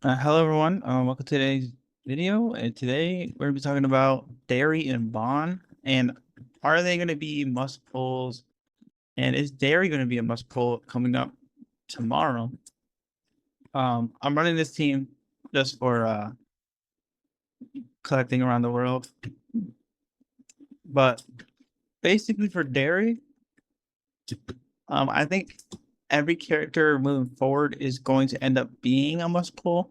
Hello everyone, welcome to today's video. And today we're gonna be talking about Dairy and Bond, and are they gonna be must pulls? And is Dairy gonna be a must pull coming up tomorrow? I'm running this team just for collecting around the world, but basically for Dairy, I think every character moving forward is going to end up being a must pull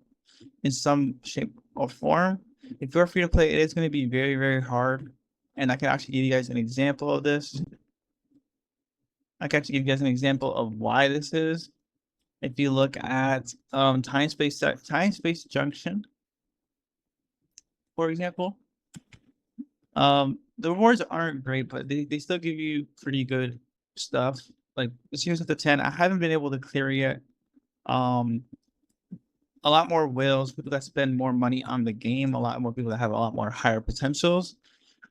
in some shape or form. If you're free to play, it is going to be very, very hard. And I can actually give you guys an example of this. I can actually give you guys an example of why this is. If you look at time space junction, for example, the rewards aren't great, but they still give you pretty good stuff. Like this here's at the 10. I haven't been able to clear yet. Um, a lot more whales, people that spend more money on the game, a lot more people that have a lot more higher potentials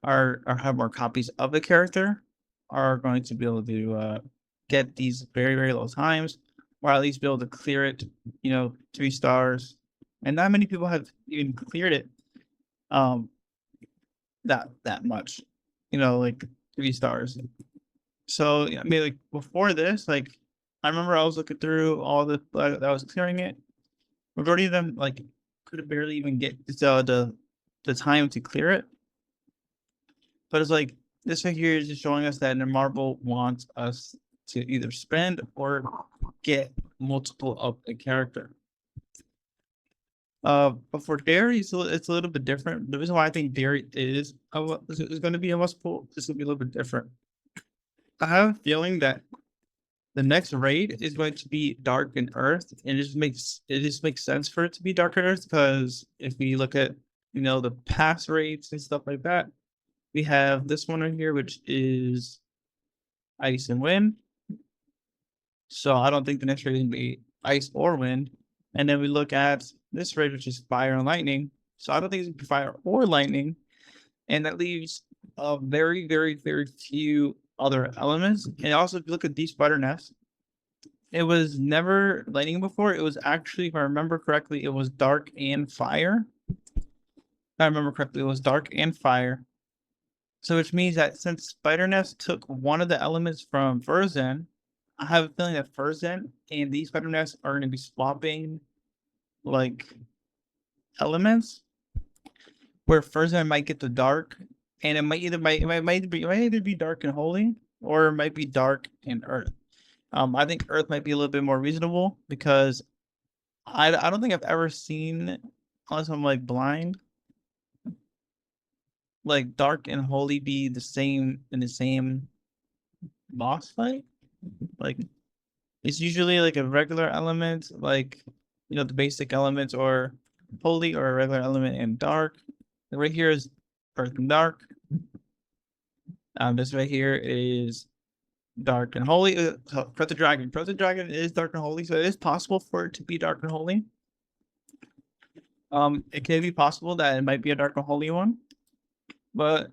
are have more copies of the character are going to be able to get these very, very low times, or at least be able to clear it, 3 stars. And not many people have even cleared it um that much, like 3 stars. So I mean, like before this, like I remember I was looking through all the that I was clearing it. Majority of them like could barely even get the time to clear it. But it's like this right here is just showing us that Marvel wants us to either spend or get multiple of a character. But for Dairy, it's a little bit different. The reason why I think Dairy is going to be a must pull is going to be a little bit different. I have a feeling that the next raid is going to be Dark and Earth, and it just makes sense for it to be Dark and Earth because if we look at the past raids and stuff like that, we have this one right here, which is Ice and Wind. So I don't think the next raid is gonna be Ice or Wind. And then we look at this raid, which is Fire and Lightning. So I don't think it's gonna be Fire or Lightning, and that leaves a very, very, very few other elements. And also, if you look at Deep Spider Nest, it was never lightning before. It was actually, if I remember correctly, it was dark and fire. If I remember correctly, it was dark and fire. So which means that since Spider Nest took one of the elements from Furzen, I have a feeling that Furzen and these Spider Nests are going to be swapping like elements, where Furzen might get the dark, and it might either be dark and holy, or it might be dark and earth. I think earth might be a little bit more reasonable because I don't think I've ever seen, unless I'm like blind, like dark and holy be the same in the same boss fight. Like it's usually like a regular element, like the basic elements, or holy, or a regular element and dark. Right here is earth and dark. This right here is dark and holy. Prot the Dragon. Prot the Dragon is dark and holy, so it is possible for it to be dark and holy. It can be possible that it might be a dark and holy one, but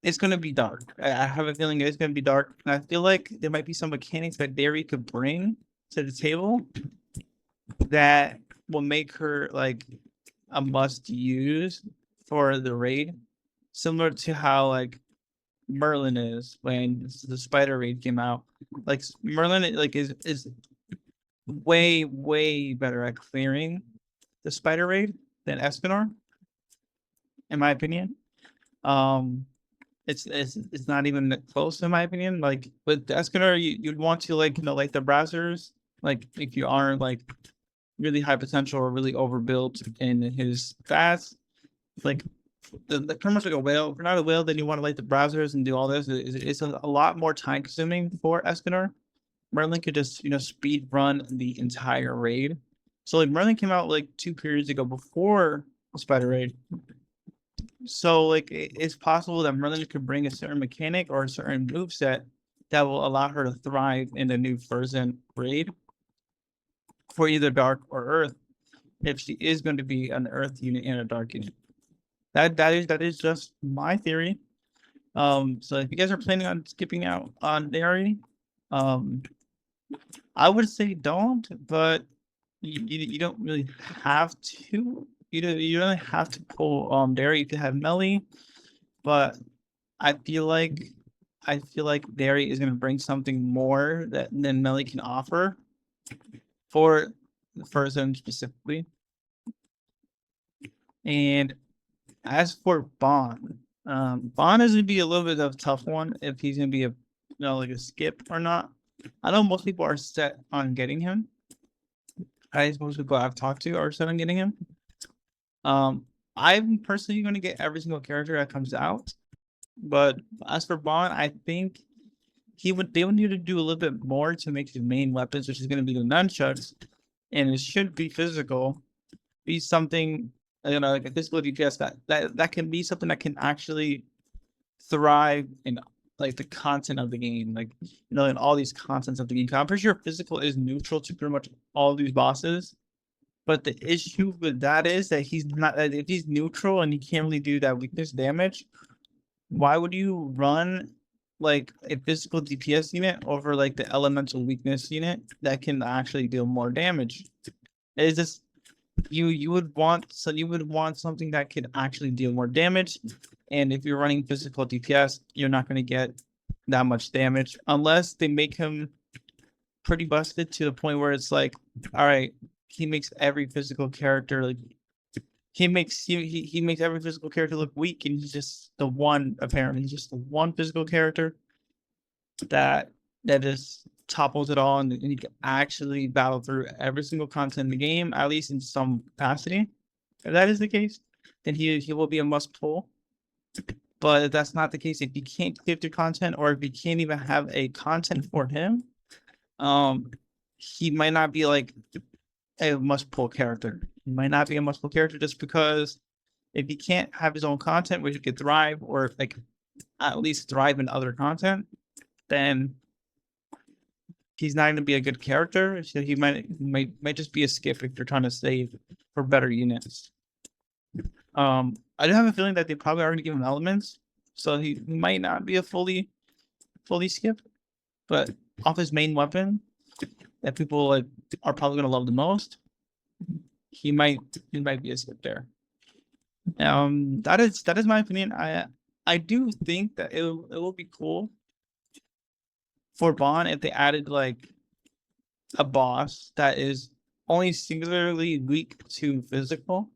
it's gonna be dark. I have a feeling it's gonna be dark, and I feel like there might be some mechanics that Deri could bring to the table that will make her like a must use for the raid, similar to how like Merlin is when the Spider Raid came out. Like Merlin, like is way, way better at clearing the Spider Raid than Escanor, in my opinion. Um, it's not even close in my opinion. Like with Escanor, you'd want to like like the browsers, like if you aren't like really high potential or really overbuilt in his fast, like the pretty much like a whale. If you're not a whale, then you want to light the browsers and do all this. It's a lot more time consuming for Escanor. Merlin could just speed run the entire raid. So like Merlin came out like 2 periods ago before Spider Raid. So like it's possible that Merlin could bring a certain mechanic or a certain move set that will allow her to thrive in the new Furzen raid for either Dark or Earth, if she is going to be an Earth unit and a Dark unit. That is just my theory. So if you guys are planning on skipping out on Dairy, I would say don't, but you don't really have to. You don't have to pull Deri. You can have Melly, but I feel like I feel like Deri is gonna bring something more that than Melly can offer for the first zone specifically. And as for Bond, Bond is gonna be a little bit of a tough one if he's gonna be a like a skip or not. I know most people are set on getting him. I suppose people I've talked to are set on getting him. I'm personally going to get every single character that comes out, but as for Bond, I think they would need to do a little bit more to make his main weapons, which is going to be the nunchucks, and it should be physical, be something like a physical DPS that can be something that can actually thrive in like the content of the game, like in all these contents of the game. I'm pretty sure physical is neutral to pretty much all these bosses. But the issue with that is that he's not if he's neutral and he can't really do that weakness damage, why would you run like a physical DPS unit over like the elemental weakness unit that can actually deal more damage? It's just you would want something that could actually deal more damage. And if you're running physical DPS, you're not gonna get that much damage unless they make him pretty busted to the point where it's like, all right, he makes every physical character like he makes every physical character look weak, and he's just the one apparently he's just the one physical character that just topples it all, and he can actually battle through every single content in the game, at least in some capacity. If that is the case, then he will be a must pull. But if that's not the case, if you can't clear through content, or if you can't even have a content for him, he might not be like a must pull character. He might not be a must pull character just because if he can't have his own content where he could thrive, or like at least thrive in other content, then he's not going to be a good character. So he might just be a skip if you're trying to save for better units. I do have a feeling that they probably already give him elements, so he might not be a fully skip, but off his main weapon that people like are probably gonna love the most, he might be a skip there. That is my opinion. I do think that it will be cool for Bond if they added like a boss that is only singularly weak to physical.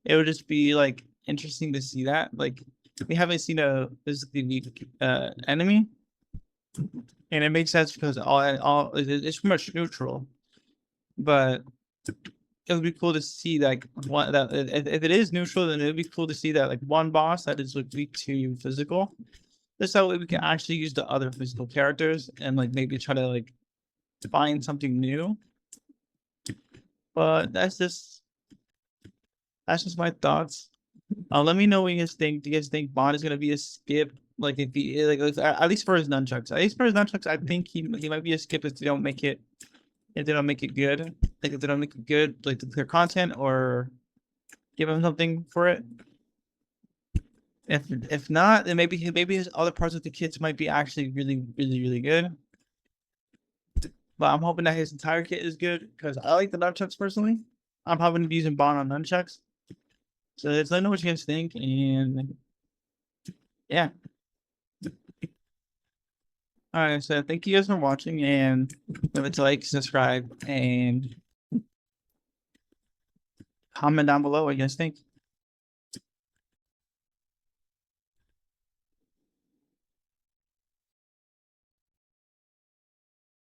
It would just be like interesting to see that. Like we haven't seen a physically weak enemy, and it makes sense because all it's pretty much neutral. But it would be cool to see like one that if it is neutral, then it would be cool to see that like one boss that is like weak to physical. This how we can actually use the other physical characters and like maybe try to like find something new. But that's just my thoughts. Let me know what you guys think. Do you guys think Bond is gonna be a skip? Like if he like at least for his nunchucks. At least for his nunchucks, I think he might be a skip if they don't make it good. Like if they don't make it good, like to clear content or give him something for it. If not, then maybe his other parts of the kits might be actually really good. But I'm hoping that his entire kit is good because I like the nunchucks personally. I'm probably using Bond on nunchucks. So let me know what you guys think, and yeah. All right, so thank you guys for watching, and remember to like, subscribe, and comment down below what you guys think.